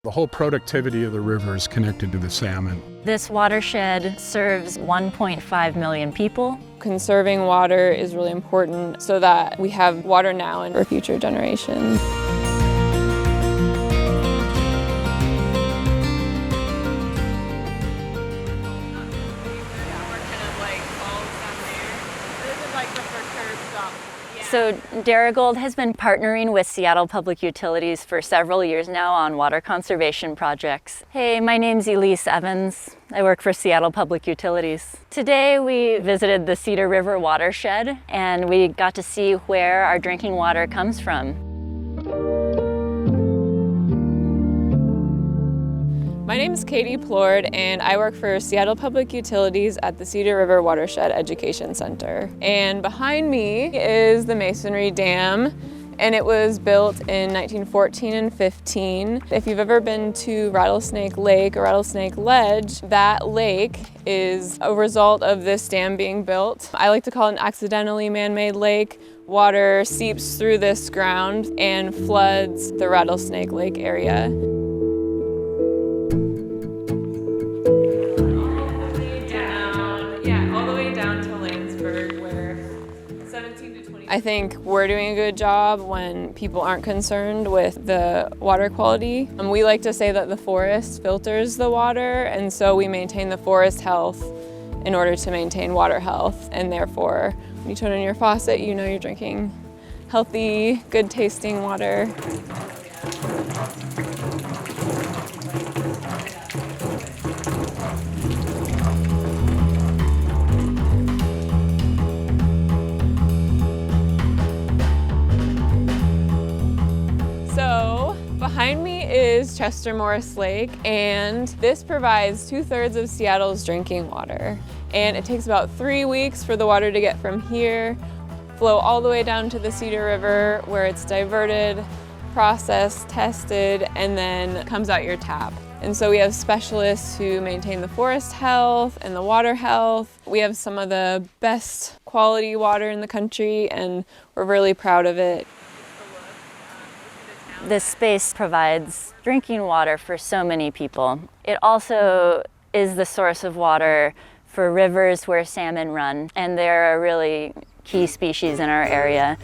The whole productivity of the river is connected to the salmon. This watershed serves 1.5 million people. Conserving water is really important so that we have water now and for future generations. So Darigold has been partnering with Seattle Public Utilities for several years now on water conservation projects. Hey, my name's Elise Evans. I work for Seattle Public Utilities. Today we visited the Cedar River watershed and we got to see where our drinking water comes from. My name is Katie Plord and I work for Seattle Public Utilities at the Cedar River Watershed Education Center. And behind me is the Masonry Dam, and it was built in 1914 and 15. If you've ever been to Rattlesnake Lake or Rattlesnake Ledge, that lake is a result of this dam being built. I like to call it an accidentally man-made lake. Water seeps through this ground and floods the Rattlesnake Lake area. I think we're doing a good job when people aren't concerned with the water quality. We like to say that the forest filters the water, and so we maintain the forest health in order to maintain water health. And therefore, when you turn on your faucet, you know you're drinking healthy, good tasting water. Behind me is Chester Morris Lake, and this provides 2/3 of Seattle's drinking water. And it takes about 3 weeks for the water to get from here, flow all the way down to the Cedar River, where it's diverted, processed, tested, and then comes out your tap. And so we have specialists who maintain the forest health and the water health. We have some of the best quality water in the country, and we're really proud of it. This space provides drinking water for so many people. It also is the source of water for rivers where salmon run, and they're a really key species in our area.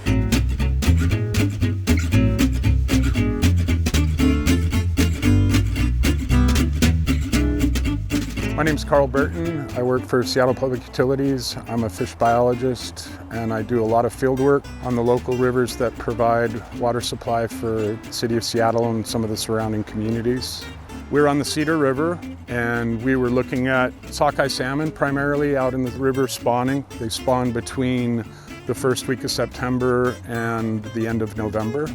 My name's Carl Burton. I work for Seattle Public Utilities. I'm a fish biologist, and I do a lot of field work on the local rivers that provide water supply for the city of Seattle and some of the surrounding communities. We're on the Cedar River, and we were looking at sockeye salmon primarily out in the river spawning. They spawn between the first week of September and the end of November.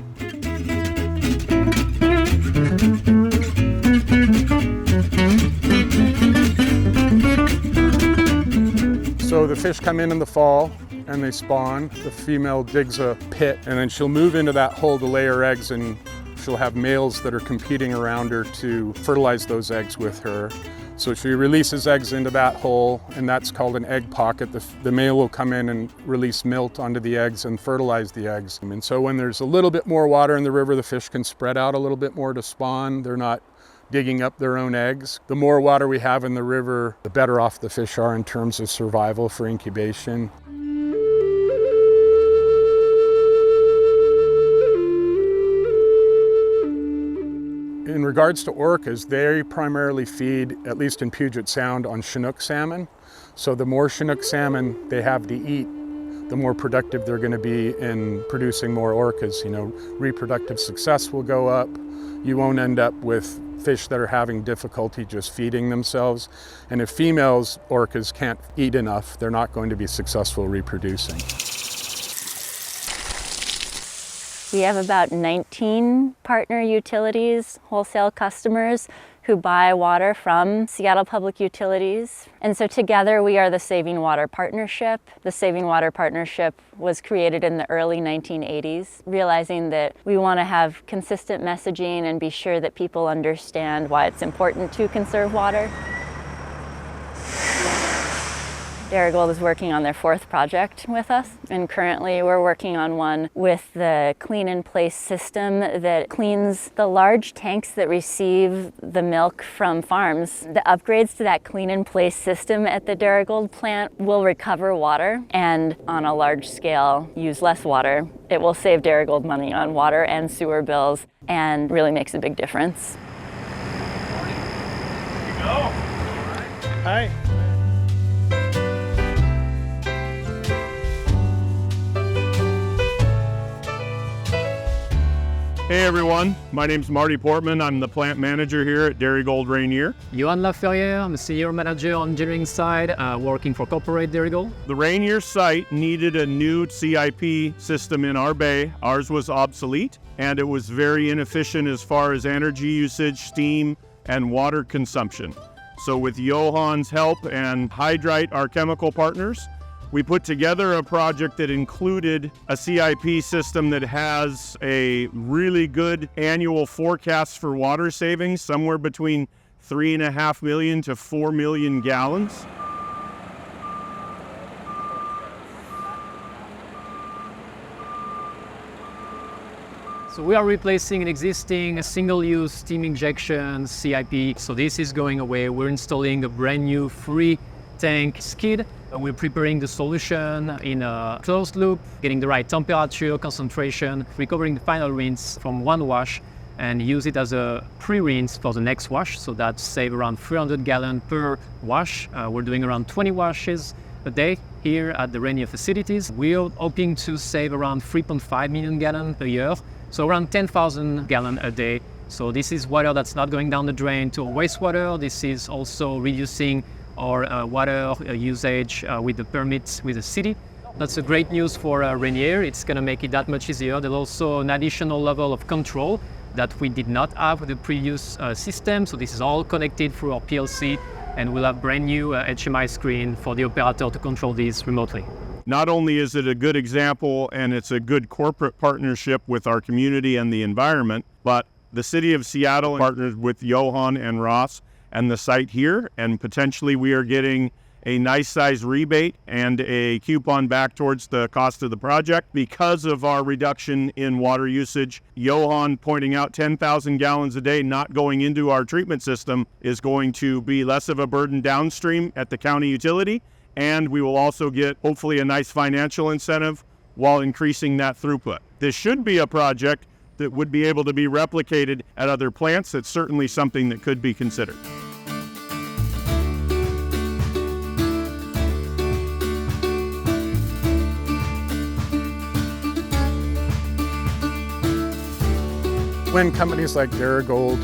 So the fish come in the fall and they spawn. The female digs a pit and then she'll move into that hole to lay her eggs, and she'll have males that are competing around her to fertilize those eggs with her. So she releases eggs into that hole, and that's called an egg pocket. The male will come in and release milt onto the eggs and fertilize the eggs. And so when there's a little bit more water in the river, the fish can spread out a little bit more to spawn. They're not digging up their own eggs. The more water we have in the river, the better off the fish are in terms of survival for incubation. In regards to orcas, they primarily feed, at least in Puget Sound, on Chinook salmon. So the more Chinook salmon they have to eat, the more productive they're going to be in producing more orcas. You know, reproductive success will go up. You won't end up with fish that are having difficulty just feeding themselves. And if females orcas can't eat enough, they're not going to be successful reproducing. We have about 19 partner utilities, wholesale customers who buy water from Seattle Public Utilities. And so together we are the Saving Water Partnership. The Saving Water Partnership was created in the early 1980s, realizing that we want to have consistent messaging and be sure that people understand why it's important to conserve water. Darigold is working on their 4th project with us, and currently we're working on one with the clean-in-place system that cleans the large tanks that receive the milk from farms. The upgrades to that clean-in-place system at the Darigold plant will recover water and, on a large scale, use less water. It will save Darigold money on water and sewer bills and really makes a big difference. Hi. Hey everyone, my name's Marty Portman. I'm the plant manager here at Darigold Rainier. Johan Laferrière, I'm a senior manager on engineering side, working for corporate Darigold. The Rainier site needed a new CIP system in our bay. Ours was obsolete and it was very inefficient as far as energy usage, steam, and water consumption. So with Johan's help and Hydrite, our chemical partners, we put together a project that included a CIP system that has a really good annual forecast for water savings, somewhere between 3.5 million to 4 million gallons. So we are replacing an existing single-use steam injection CIP. So this is going away. We're installing a brand new free tank skid. We're preparing the solution in a closed loop, getting the right temperature, concentration, recovering the final rinse from one wash and use it as a pre-rinse for the next wash. So that saves around 300 gallons per wash. We're doing around 20 washes a day here at the Rainier facilities. We're hoping to save around 3.5 million gallons a year. So around 10,000 gallons a day. So this is water that's not going down the drain to wastewater. This is also reducing our water usage with the permits with the city. That's a great news for Rainier. It's going to make it that much easier. There's also an additional level of control that we did not have with the previous system. So this is all connected through our PLC, and we'll have brand new HMI screen for the operator to control these remotely. Not only is it a good example and it's a good corporate partnership with our community and the environment, but the city of Seattle partnered with Johan and Ross and the site here, and potentially we are getting a nice size rebate and a coupon back towards the cost of the project because of our reduction in water usage. Johan pointing out 10,000 gallons a day not going into our treatment system is going to be less of a burden downstream at the county utility, and we will also get hopefully a nice financial incentive while increasing that throughput. This should be a project that would be able to be replicated at other plants. It's certainly something that could be considered. When companies like Darigold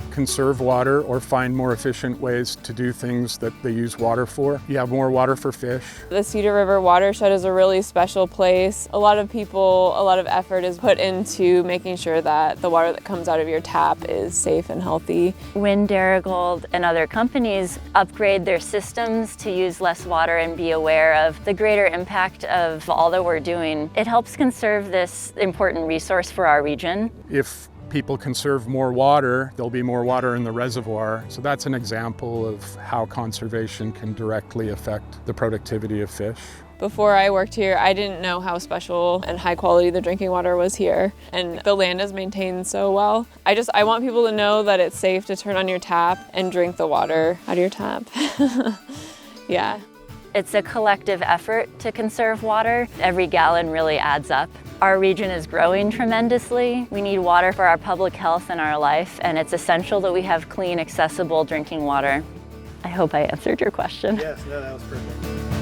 conserve water or find more efficient ways to do things that they use water for, you have more water for fish. The Cedar River watershed is a really special place. A lot of people, a lot of effort is put into making sure that the water that comes out of your tap is safe and healthy. When Darigold and other companies upgrade their systems to use less water and be aware of the greater impact of all that we're doing, it helps conserve this important resource for our region. If people conserve more water, there'll be more water in the reservoir. So that's an example of how conservation can directly affect the productivity of fish. Before I worked here, I didn't know how special and high quality the drinking water was here. And the land is maintained so well. I want people to know that it's safe to turn on your tap and drink the water out of your tap. Yeah. It's a collective effort to conserve water. Every gallon really adds up. Our region is growing tremendously. We need water for our public health and our life, and it's essential that we have clean, accessible drinking water. I hope I answered your question. Yes, no, that was perfect.